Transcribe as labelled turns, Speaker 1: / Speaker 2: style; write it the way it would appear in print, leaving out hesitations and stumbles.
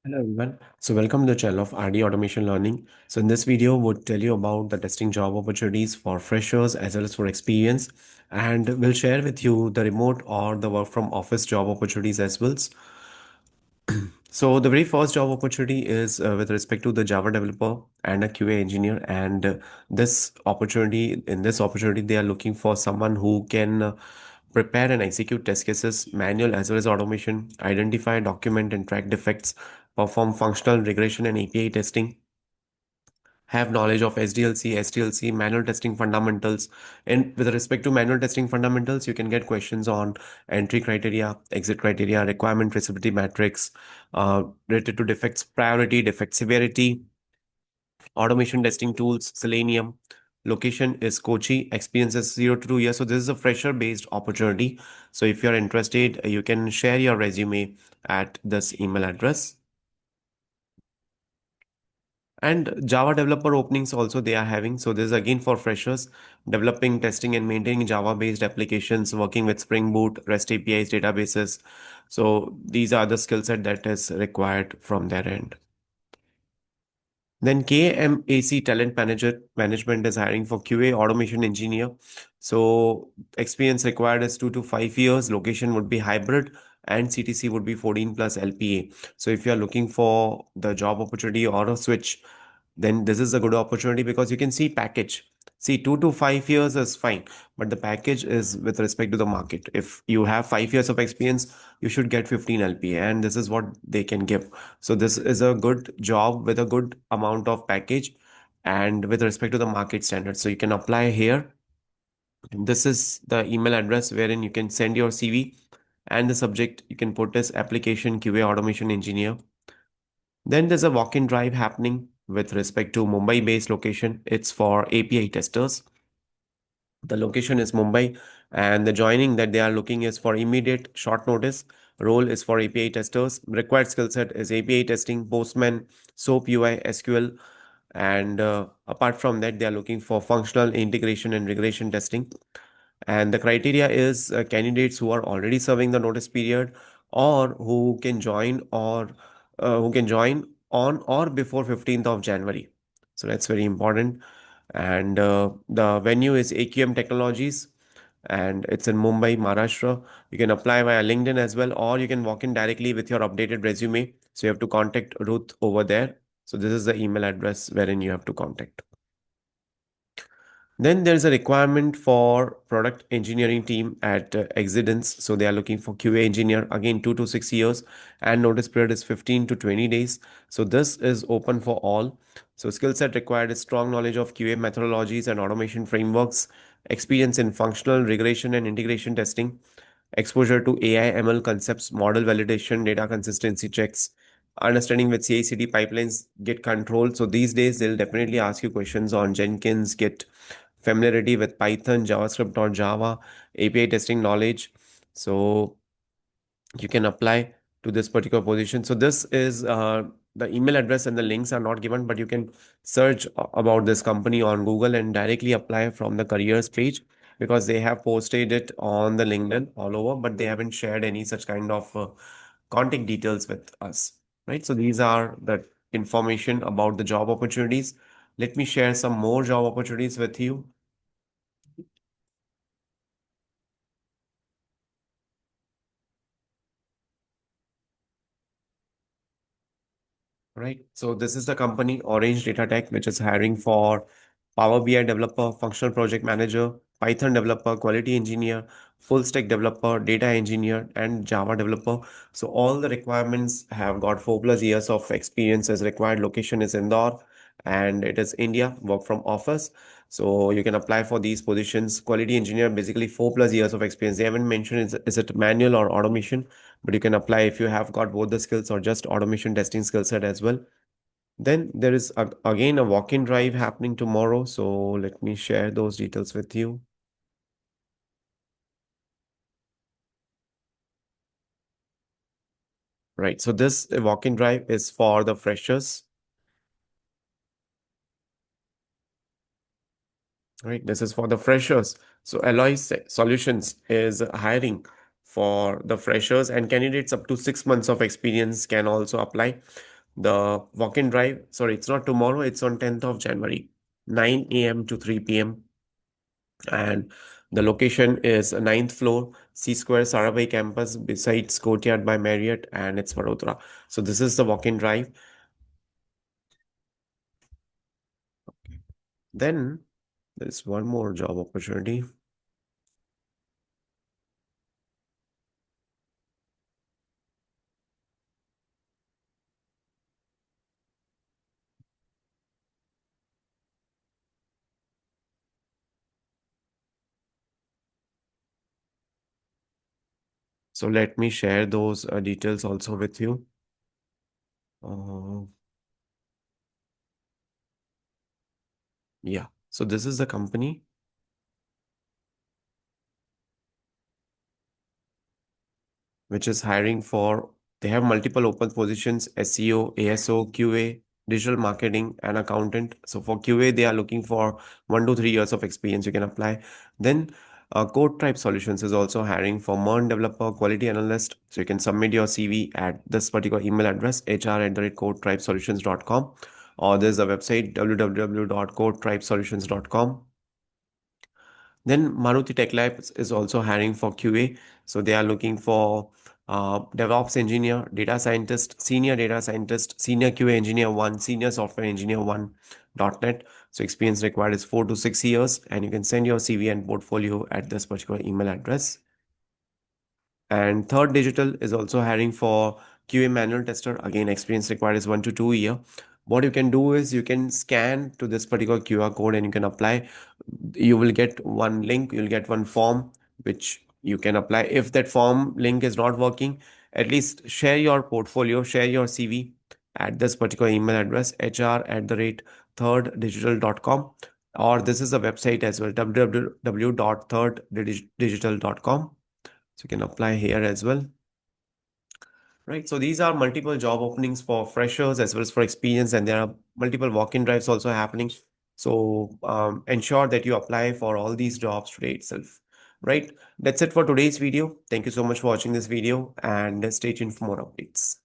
Speaker 1: Hello everyone. So welcome to the channel of RD Automation Learning. So in this video, would tell you about the testing job opportunities for freshers as well as for experience, and we'll share with you the remote or the work from office job opportunities as well. So the very first job opportunity is with respect to the Java developer and a QA engineer, and this opportunity, they are looking for someone who can prepare and execute test cases, manual as well as automation, identify, document, and track defects, perform functional regression and API testing, have knowledge of SDLC, manual testing fundamentals. And with respect to manual testing fundamentals, you can get questions on entry criteria, exit criteria, requirement traceability matrix, related to defects priority, defect severity, automation testing tools, Selenium. Location is Kochi, experience is 0 to 2 years. So this is a fresher based opportunity. So if you're interested, you can share your resume at this email address. And Java developer openings also they are having. So this is again for freshers, developing, testing, and maintaining Java-based applications, working with Spring Boot, REST APIs, databases. So these are the skill set that is required from their end. Then KMAC Talent Manager Management is hiring for QA automation engineer. So experience required is 2 to 5 years. Location would be hybrid and CTC would be 14 plus LPA. So if you are looking for the job opportunity or a switch, then this is a good opportunity because you can see package. See, 2 to 5 years is fine, but the package is with respect to the market. If you have 5 years of experience, you should get 15 LPA, and this is what they can give. So this is a good job with a good amount of package and with respect to the market standards. So you can apply here. This is the email address wherein you can send your CV, and the subject you can put as application QA automation engineer. Then there's a walk-in drive happening with respect to Mumbai-based location. It's for API testers. The location is Mumbai, and the joining that they are looking is for immediate short notice. Role is for API testers. Required skill set is API testing, Postman, SOAP UI, SQL, and apart from that, they are looking for functional integration and regression testing. And the criteria is candidates who are already serving the notice period or who can join on or before 15th of January. So that's very important. And the venue is AQM Technologies, and it's in Mumbai, Maharashtra. You can apply via LinkedIn as well, or you can walk in directly with your updated resume. So you have to contact Ruth over there. So this is the email address wherein you have to contact. Then there's a requirement for product engineering team at Exidence. So they are looking for QA engineer, again 2 to 6 years, and notice period is 15 to 20 days. So this is open for all. So skill set required is strong knowledge of QA methodologies and automation frameworks, experience in functional regression and integration testing, exposure to AI ML concepts, model validation, data consistency checks, understanding with CI/CD pipelines, Git control. So these days they'll definitely ask you questions on Jenkins, Git, familiarity with Python, JavaScript or Java, API testing knowledge. So you can apply to this particular position. So this is the email address and the links are not given, but you can search about this company on Google and directly apply from the careers page because they have posted it on the LinkedIn all over, but they haven't shared any such kind of contact details with us, right? So these are the information about the job opportunities. Let me share some more job opportunities with you. Right. So this is the company Orange Data Tech, which is hiring for Power BI developer, functional project manager, Python developer, quality engineer, full stack developer, data engineer, and Java developer. So all the requirements have got 4 plus years of experience as required. Location is Indore and it is India, work from office. So you can apply for these positions. Quality engineer, basically 4 plus years of experience. They haven't mentioned is it manual or automation, but you can apply if you have got both the skills or just automation testing skill set as well. Then there is again a walk-in drive happening tomorrow. So let me share those details with you. Right. So this walk-in drive is for the freshers. Right. This is for the freshers. So Alloy Solutions is hiring for the freshers, and candidates up to 6 months of experience can also apply. The walk-in drive, sorry, it's not tomorrow, it's on 10th of January, 9 a.m. to 3 p.m. And the location is a ninth floor, C Square Sarabhai campus besides Courtyard by Marriott, and it's Vadodara. So this is the walk-in drive. Then there's one more job opportunity. So let me share those details also with you. Uh, yeah. So this is the company which is hiring for, they have multiple open positions: SEO, ASO, QA, digital marketing, and accountant. So for QA, they are looking for 1 to 3 years of experience. You can apply. Then Code Tribe Solutions is also hiring for MERN developer, quality analyst. So you can submit your CV at this particular email address, hr@codetribesolutions.com, or there's a website, www.codetribesolutions.com. Then Maruti Tech Labs is also hiring for QA. So they are looking for DevOps engineer, data scientist, senior QA engineer one, senior software engineer one, .NET. So experience required is 4 to 6 years, and you can send your CV and portfolio at this particular email address. And Third Digital is also hiring for QA manual tester. Again, experience required is 1 to 2 year. What you can do is you can scan to this particular QR code and you can apply. You will get one link, you'll get one form which you can apply. If that form link is not working, at least share your portfolio, share your CV at this particular email address, hr@thirddigital.com. Or this is a website as well, www.thirddigital.com. So you can apply here as well. Right. So these are multiple job openings for freshers as well as for experience, and there are multiple walk-in drives also happening. So ensure that you apply for all these jobs today itself. Right. That's it for today's video. Thank you so much for watching this video, and stay tuned for more updates.